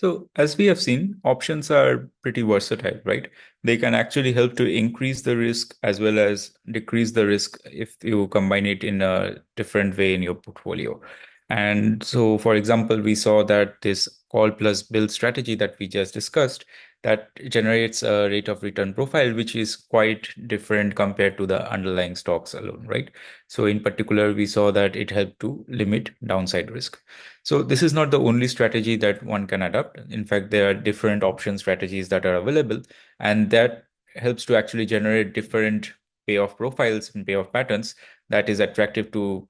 So as we have seen, options are pretty versatile, right? They can actually help to increase the risk as well as decrease the risk if you combine it in a different way in your portfolio. And so, for example, we saw that this call plus build strategy that we just discussed, that generates a rate of return profile, which is quite different compared to the underlying stocks alone, right? So in particular, we saw that it helped to limit downside risk. So this is not the only strategy that one can adopt. In fact, there are different option strategies that are available, and that helps to actually generate different payoff profiles and payoff patterns that is attractive to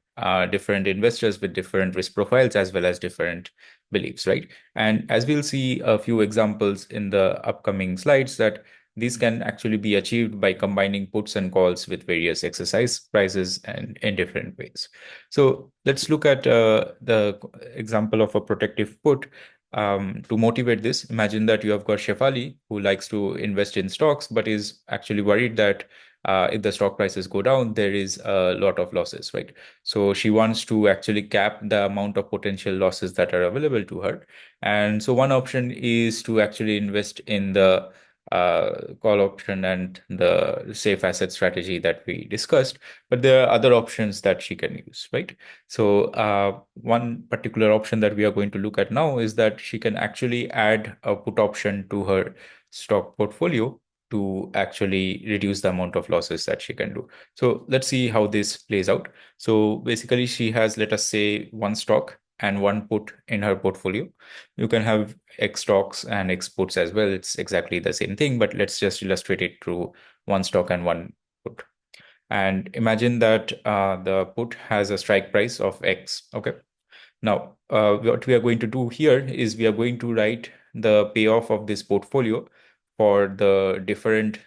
different investors with different risk profiles as well as different beliefs, right? And as we'll see a few examples in the upcoming slides, that these can actually be achieved by combining puts and calls with various exercise prices and in different ways. So let's look at the example of a protective put. To motivate this, imagine that you have got Shefali who likes to invest in stocks, but is actually worried that if the stock prices go down, there is a lot of losses, right? So she wants to actually cap the amount of potential losses that are available to her. And so one option is to actually invest in the call option and the safe asset strategy that we discussed, but there are other options that she can use, right? So one particular option that we are going to look at now is that she can actually add a put option to her stock portfolio to actually reduce the amount of losses that she can do. So let's see how this plays out. So basically, she has, let us say, one stock and one put in her portfolio. You can have X stocks and X puts as well. It's exactly the same thing, but let's just illustrate it through one stock and one put. And imagine that the put has a strike price of X. Okay. Now, what we are going to do here is we are going to write the payoff of this portfolio for the different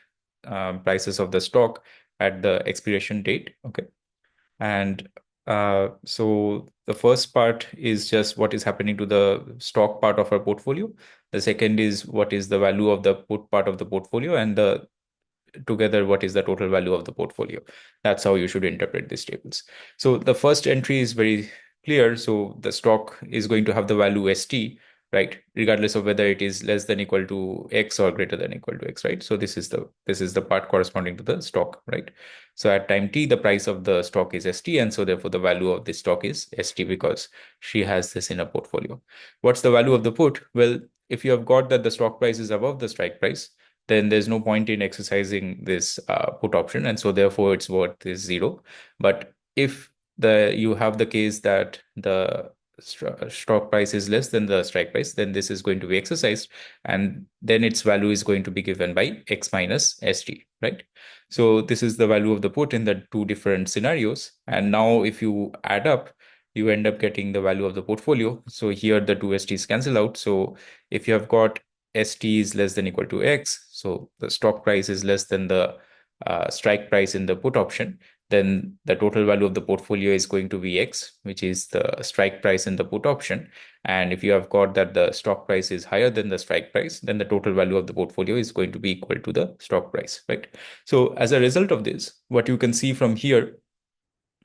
prices of the stock at the expiration date. Okay. And so the first part is just what is happening to the stock part of our portfolio. The second is what is the value of the put part of the portfolio, and the together what is the total value of the portfolio. That's how you should interpret these tables. So the first entry is very clear. So the stock is going to have the value ST, right? Regardless of whether it is less than equal to X or greater than equal to X, right? So this is the part corresponding to the stock, right? So at time T, the price of the stock is ST, and so therefore the value of this stock is ST because she has this in a portfolio. What's the value of the put? Well, if you have got that the stock price is above the strike price, then there's no point in exercising this put option, and so therefore its worth is zero. But if you have the case that the stock price is less than the strike price, then this is going to be exercised, and then its value is going to be given by X minus ST, right? So this is the value of the put in the two different scenarios. And now if you add up, you end up getting the value of the portfolio. So here the two STs cancel out. So if you have got ST is less than equal to X, so the stock price is less than the strike price in the put option, then the total value of the portfolio is going to be X, which is the strike price in the put option. And if you have got that the stock price is higher than the strike price, then the total value of the portfolio is going to be equal to the stock price, right? So as a result of this, what you can see from here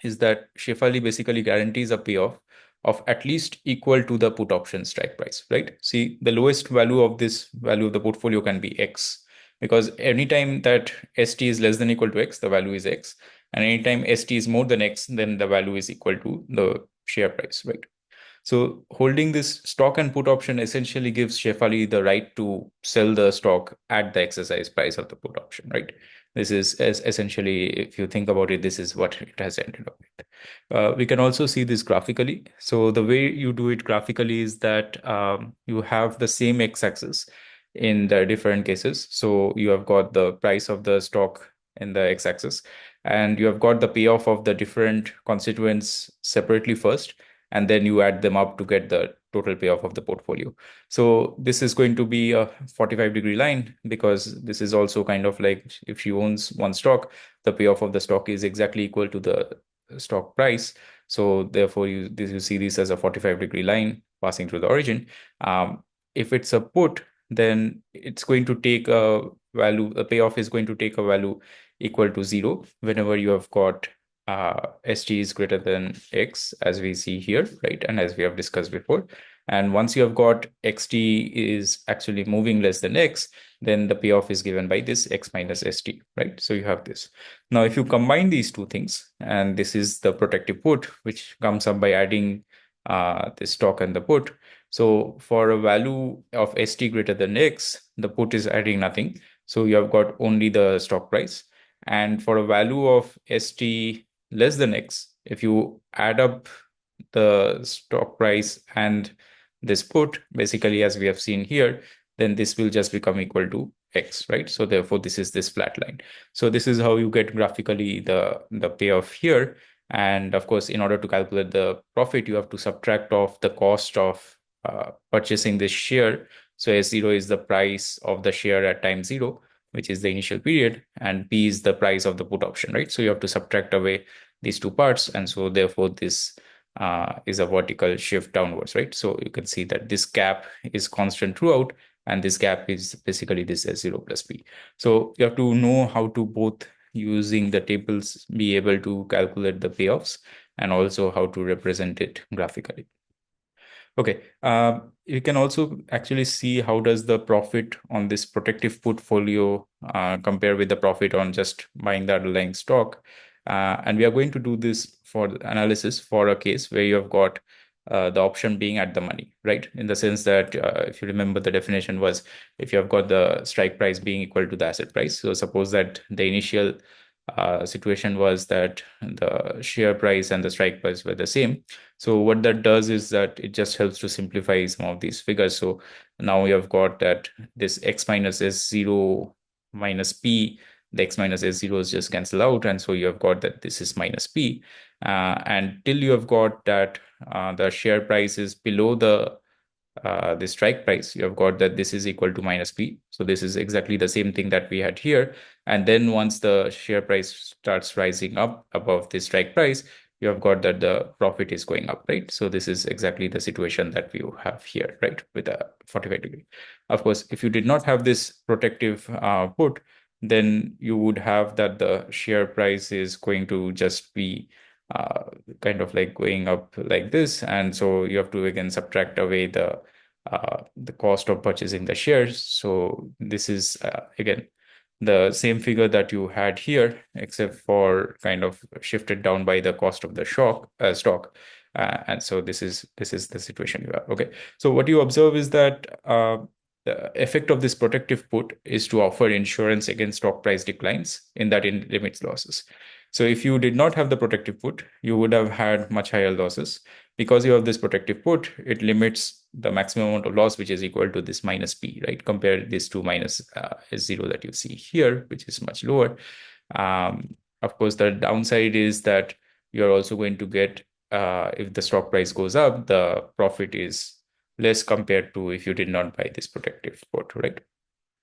is that Shefali basically guarantees a payoff of at least equal to the put option strike price, right? See, the lowest value of this value of the portfolio can be X, because anytime that ST is less than equal to X, the value is X. And anytime ST is more than X, then the value is equal to the share price, right? So holding this stock and put option essentially gives Shefali the right to sell the stock at the exercise price of the put option, right? This is essentially, if you think about it, this is what it has ended up with. We can also see this graphically. So the way you do it graphically is that you have the same x-axis in the different cases. So you have got the price of the stock in the x-axis, and you have got the payoff of the different constituents separately first, and then you add them up to get the total payoff of the portfolio. So this is going to be a 45-degree line, because this is also kind of like if she owns one stock, the payoff of the stock is exactly equal to the stock price. So therefore you see this as a 45-degree line passing through the origin. If it's a put, then it's going to take a value, the payoff is going to take a value equal to zero whenever you have got ST is greater than X, as we see here, right? And as we have discussed before. And once you have got XT is actually moving less than X, then the payoff is given by this X minus ST, right? So you have this. Now, if you combine these two things, and this is the protective put, which comes up by adding the stock and the put. So for a value of ST greater than X, the put is adding nothing. So you have got only the stock price. And for a value of ST less than X, if you add up the stock price and this put, basically, as we have seen here, then this will just become equal to X, right? So therefore, this is this flat line. So this is how you get graphically the payoff here. And of course, in order to calculate the profit, you have to subtract off the cost of purchasing this share. So S0 is the price of the share at time zero, which is the initial period, and P is the price of the put option, right? So you have to subtract away these two parts. And so therefore, this is a vertical shift downwards, right? So you can see that this gap is constant throughout, and this gap is basically this S0 plus P. So you have to know how to both using the tables be able to calculate the payoffs and also how to represent it graphically. Okay, you can also actually see how does the profit on this protective portfolio compare with the profit on just buying the underlying stock. And we are going to do this for the analysis for a case where you have got the option being at the money, right? In the sense that if you remember, the definition was if you have got the strike price being equal to the asset price. So suppose that the initial situation was that the share price and the strike price were the same. So what that does is that it just helps to simplify some of these figures. So now you have got that this X minus S0 minus P, the X minus S0s just cancel out. And so you have got that this is minus P. And till you have got that the share price is below the strike price, you have got that this is equal to minus P. So this is exactly the same thing that we had here. And then once the share price starts rising up above the strike price, you have got that the profit is going up, right? So this is exactly the situation that we have here, right? With a 45 degree. Of course, if you did not have this protective put, then you would have that the share price is going to just be uh, kind of like going up like this. And so you have to again subtract away the cost of purchasing the shares. So this is again the same figure that you had here, except for kind of shifted down by the cost of the stock. And so this is the situation you have. Okay. So what you observe is that the effect of this protective put is to offer insurance against stock price declines in that it limits losses. So if you did not have the protective put, you would have had much higher losses. Because you have this protective put, it limits the maximum amount of loss, which is equal to this minus P, right? Compare this to minus S0 that you see here, which is much lower. Of course, the downside is that you're also going to get, if the stock price goes up, the profit is less compared to if you did not buy this protective put, right?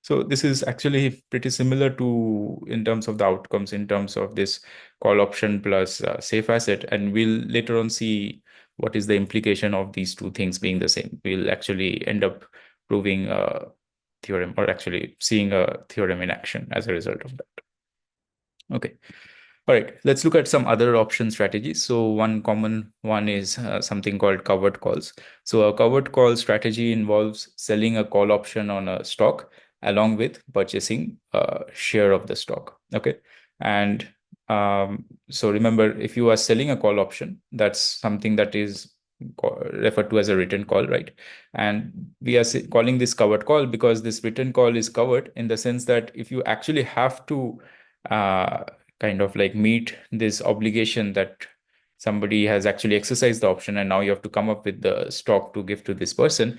So this is actually pretty similar to in terms of the outcomes, in terms of this call option plus safe asset. And we'll later on see what is the implication of these two things being the same. We'll actually end up proving a theorem, or actually seeing a theorem in action as a result of that. Okay. All right, let's look at some other option strategies. So one common one is something called covered calls. So a covered call strategy involves selling a call option on a stock along with purchasing a share of the stock. Okay. And so remember, if you are selling a call option, that's something that is referred to as a written call, right? And we are calling this covered call because this written call is covered in the sense that if you actually have to uh, kind of like meet this obligation that somebody has actually exercised the option and now you have to come up with the stock to give to this person,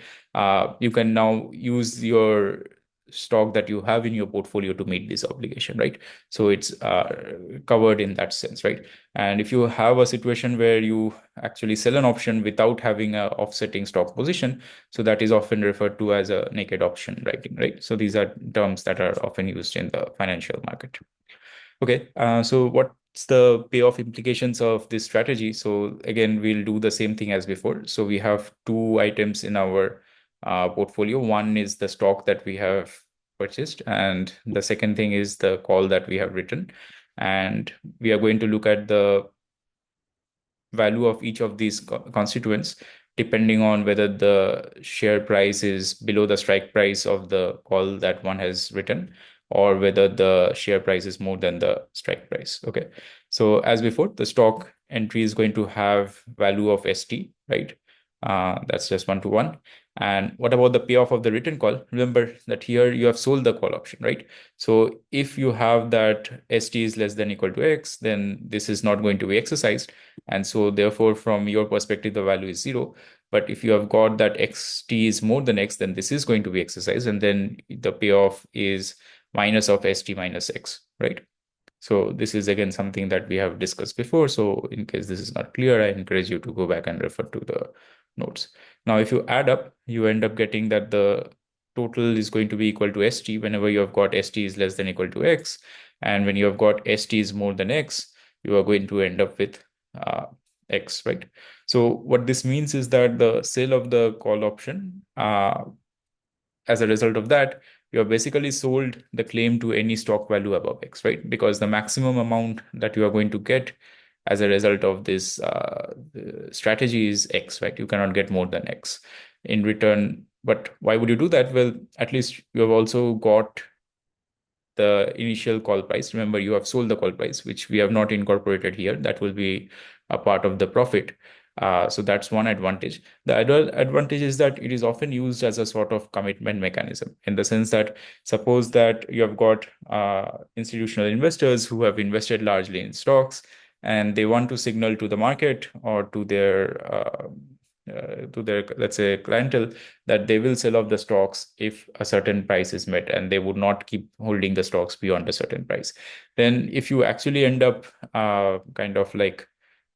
you can now use your stock that you have in your portfolio to meet this obligation, right? So it's covered in that sense, right? And if you have a situation where you actually sell an option without having a offsetting stock position, so that is often referred to as a naked option writing, right? So these are terms that are often used in the financial market. Okay, so what's the payoff implications of this strategy? So again, we'll do the same thing as before. So we have two items in our portfolio. One is the stock that we have purchased, and the second thing is the call that we have written. And we are going to look at the value of each of these constituents depending on whether the share price is below the strike price of the call that one has written, or whether the share price is more than the strike price. Okay. So as before, the stock entry is going to have value of ST, right? That's just 1 to 1. And what about the payoff of the written call? Remember that here you have sold the call option, right? So if you have that ST is less than equal to X, then this is not going to be exercised. And so therefore, from your perspective, the value is 0. But if you have got that XT is more than X, then this is going to be exercised. And then the payoff is minus of ST minus X, right? So this is again something that we have discussed before. So in case this is not clear, I encourage you to go back and refer to the notes. Now, if you add up, you end up getting that the total is going to be equal to ST whenever you have got ST is less than equal to X. And when you have got ST is more than X, you are going to end up with X, right? So what this means is that the sale of the call option, as a result of that, you have basically sold the claim to any stock value above X, right? Because the maximum amount that you are going to get as a result of this strategy is X, right? You cannot get more than X in return. But why would you do that? Well, at least you have also got the initial call price. Remember, you have sold the call price, which we have not incorporated here. That will be a part of the profit. So that's one advantage. The other advantage is that it is often used as a sort of commitment mechanism, in the sense that suppose that you have got institutional investors who have invested largely in stocks, and they want to signal to the market or to their, let's say, clientele, that they will sell off the stocks if a certain price is met, and they would not keep holding the stocks beyond a certain price. Then if you actually end up kind of like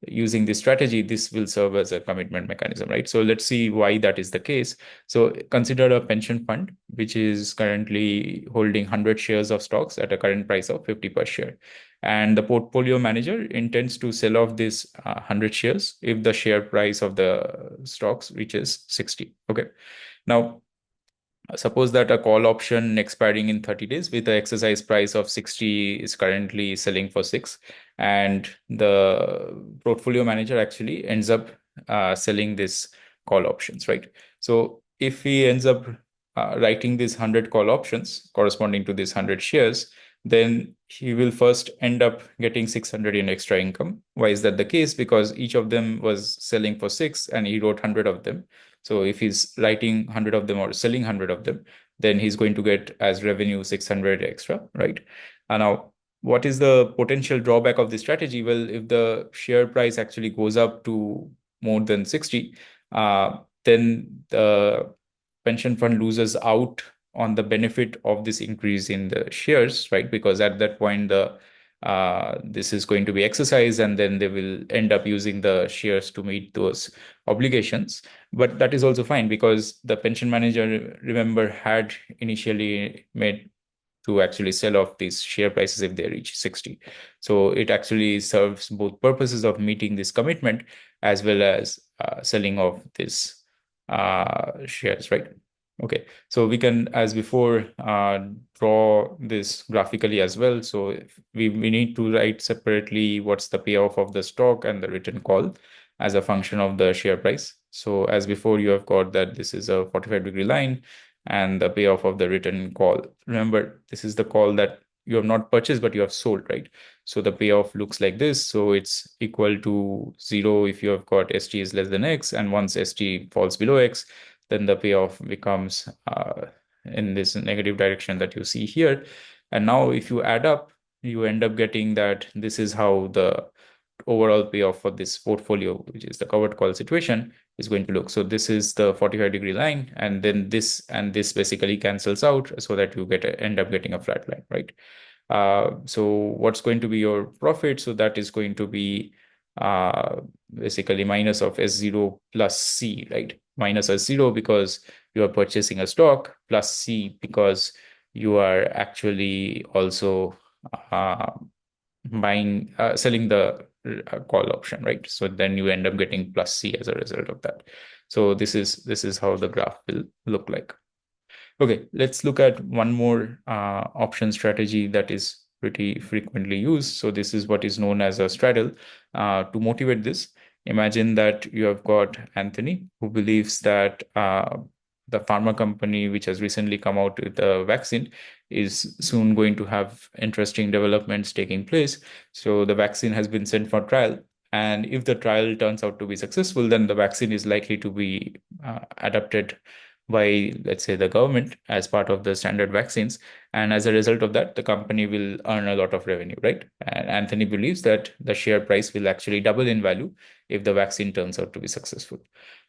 using this strategy, this will serve as a commitment mechanism, right? So let's see why that is the case. So consider a pension fund which is currently holding 100 shares of stocks at a current price of 50 per share, and the portfolio manager intends to sell off this 100 shares if the share price of the stocks reaches 60. Okay. Now, suppose that a call option expiring in 30 days with the exercise price of 60 is currently selling for 6, and the portfolio manager actually ends up selling this call options, right? So if he ends up writing these 100 call options corresponding to these 100 shares, then he will first end up getting 600 in extra income. Why is that the case? Because each of them was selling for 6 and he wrote 100 of them. So if he's writing 100 of them or selling 100 of them, then he's going to get as revenue 600 extra, right? And now, what is the potential drawback of this strategy? Well, if the share price actually goes up to more than 60, then the pension fund loses out on the benefit of this increase in the shares, right? Because at that point, this is going to be exercised, and then they will end up using the shares to meet those obligations. But that is also fine, because the pension manager, remember, had initially made to actually sell off these share prices if they reach 60. So it actually serves both purposes of meeting this commitment as well as selling off this shares, right? Okay, so we can, as before, draw this graphically as well. So we need to write separately what's the payoff of the stock and the written call as a function of the share price. So as before, you have got that this is a 45-degree line and the payoff of the written call. Remember, this is the call that you have not purchased, but you have sold, right? So the payoff looks like this. So it's equal to 0 if you have got ST is less than X, and once ST falls below X, then the payoff becomes in this negative direction that you see here. And now if you add up, you end up getting that this is how the overall payoff for this portfolio, which is the covered call situation, is going to look. So this is the 45-degree line, and then this and this basically cancels out so that you end up getting a flat line, right? So what's going to be your profit? So that is going to be basically minus of S0 plus C, right? Minus S0 because you are purchasing a stock, plus C because you are actually also selling the call option, right? So then you end up getting plus C as a result of that. So this is how the graph will look like. Okay, let's look at one more option strategy that is pretty frequently used. So this is what is known as a straddle. To motivate this, Imagine that you have got Anthony, who believes that the pharma company, which has recently come out with a vaccine, is soon going to have interesting developments taking place. So the vaccine has been sent for trial. And if the trial turns out to be successful, then the vaccine is likely to be adopted by, let's say, the government as part of the standard vaccines. And as a result of that, the company will earn a lot of revenue, right? And Anthony believes that the share price will actually double in value if the vaccine turns out to be successful.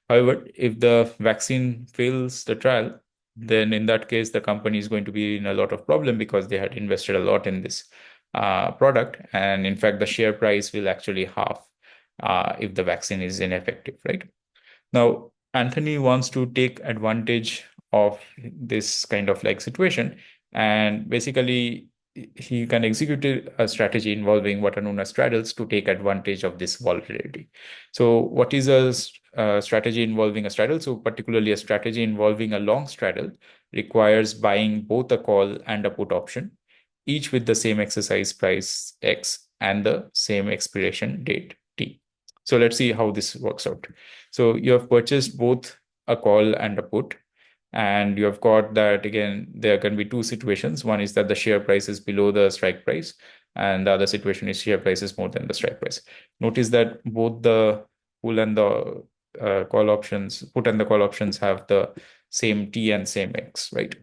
However, if the vaccine fails the trial, then in that case, the company is going to be in a lot of problem because they had invested a lot in this product. And in fact, the share price will actually halve if the vaccine is ineffective, right? Now, Anthony wants to take advantage of this kind of like situation, and basically he can execute a strategy involving what are known as straddles to take advantage of this volatility. So, what is a strategy involving a straddle? So, particularly a strategy involving a long straddle requires buying both a call and a put option, each with the same exercise price X and the same expiration date T. So, let's see how this works out. So you have purchased both a call and a put, and you have got that again, there can be two situations. One is that the share price is below the strike price, and the other situation is share price is more than the strike price. Notice that both the pull and the call options, put and the call options have the same T and same X, right?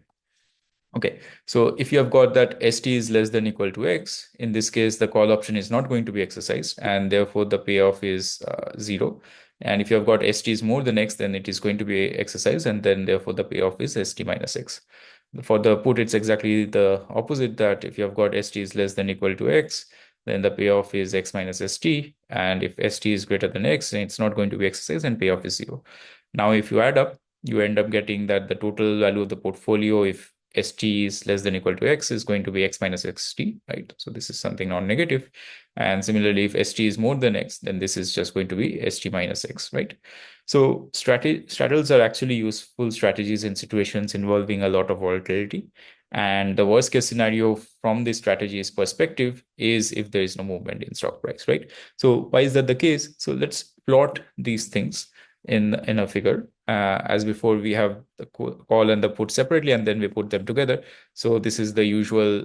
Okay, so if you have got that ST is less than equal to X, in this case, the call option is not going to be exercised, and therefore the payoff is 0. And if you have got ST is more than X, then it is going to be exercised, and then therefore the payoff is ST minus X. For the put, it's exactly the opposite, that if you have got ST is less than equal to X, then the payoff is X minus ST. And if ST is greater than X, then it's not going to be exercised and payoff is 0. Now, if you add up, you end up getting that the total value of the portfolio, if ST is less than equal to X, is going to be X minus XT, right? So this is something non-negative. And similarly, if ST is more than X, then this is just going to be ST minus X, right? So straddles are actually useful strategies in situations involving a lot of volatility. And the worst case scenario from the strategy's perspective is if there is no movement in stock price, right? So why is that the case? So let's plot these things in a figure. As before, we have the call and the put separately, and then we put them together. So this is the usual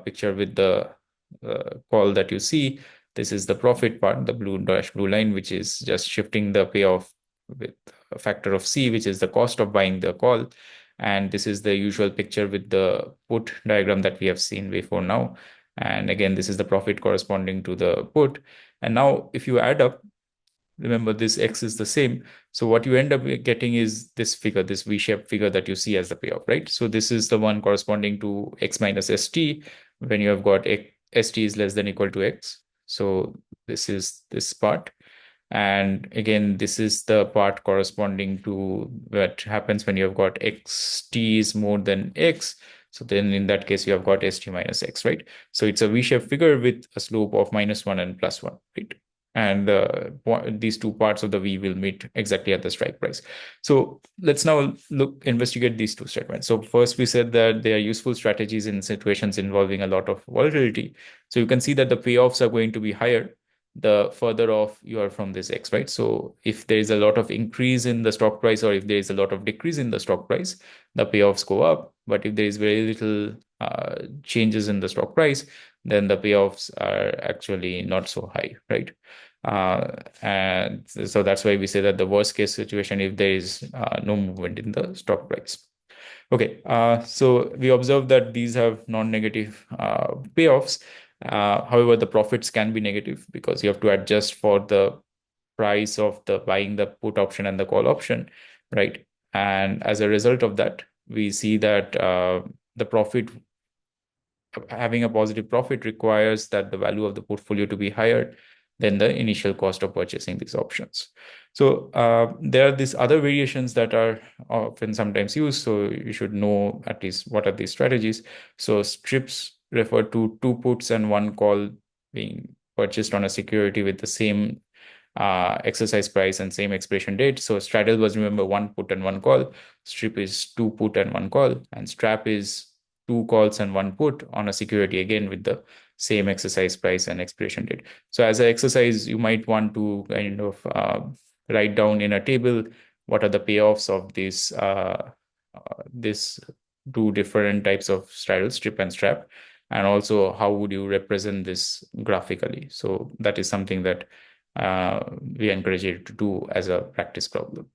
picture with the call that you see. This is the profit part, the blue line, which is just shifting the payoff with a factor of C, which is the cost of buying the call. And this is the usual picture with the put diagram that we have seen before now. And again, this is the profit corresponding to the put. And now if you add up, remember this X is the same. So what you end up getting is this figure, this V-shaped figure that you see as the payoff, right? So this is the one corresponding to X minus ST when you have got ST is less than equal to X. So this is this part. And again, this is the part corresponding to what happens when you have got XT is more than X. So then in that case, you have got ST minus X, right? So it's a V-shaped figure with a slope of -1 and +1, right? And these two parts of the V will meet exactly at the strike price. So let's now investigate these two statements. So first we said that they are useful strategies in situations involving a lot of volatility. So you can see that the payoffs are going to be higher the further off you are from this X, right? So if there is a lot of increase in the stock price or if there is a lot of decrease in the stock price, the payoffs go up. But if there is very little changes in the stock price, then the payoffs are actually not so high, right? And so that's why we say that the worst case situation if there is no movement in the stock price. Okay, so we observe that these have non-negative payoffs. However, the profits can be negative because you have to adjust for the price of the buying the put option and the call option, right? And as a result of that, we see that the profit having a positive profit requires that the value of the portfolio to be higher than the initial cost of purchasing these options. So there are these other variations that are often sometimes used. So you should know at least what are these strategies. So strips refer to two puts and one call being purchased on a security with the same exercise price and same expiration date. So straddle was, remember, one put and one call. Strip is two put and one call. And strap is two calls and one put on a security again with the same exercise price and expiration date. So as an exercise, you might want to kind of write down in a table what are the payoffs of this two different types of straddle, strip and strap, and also how would you represent this graphically. So that is something that we encourage you to do as a practice problem.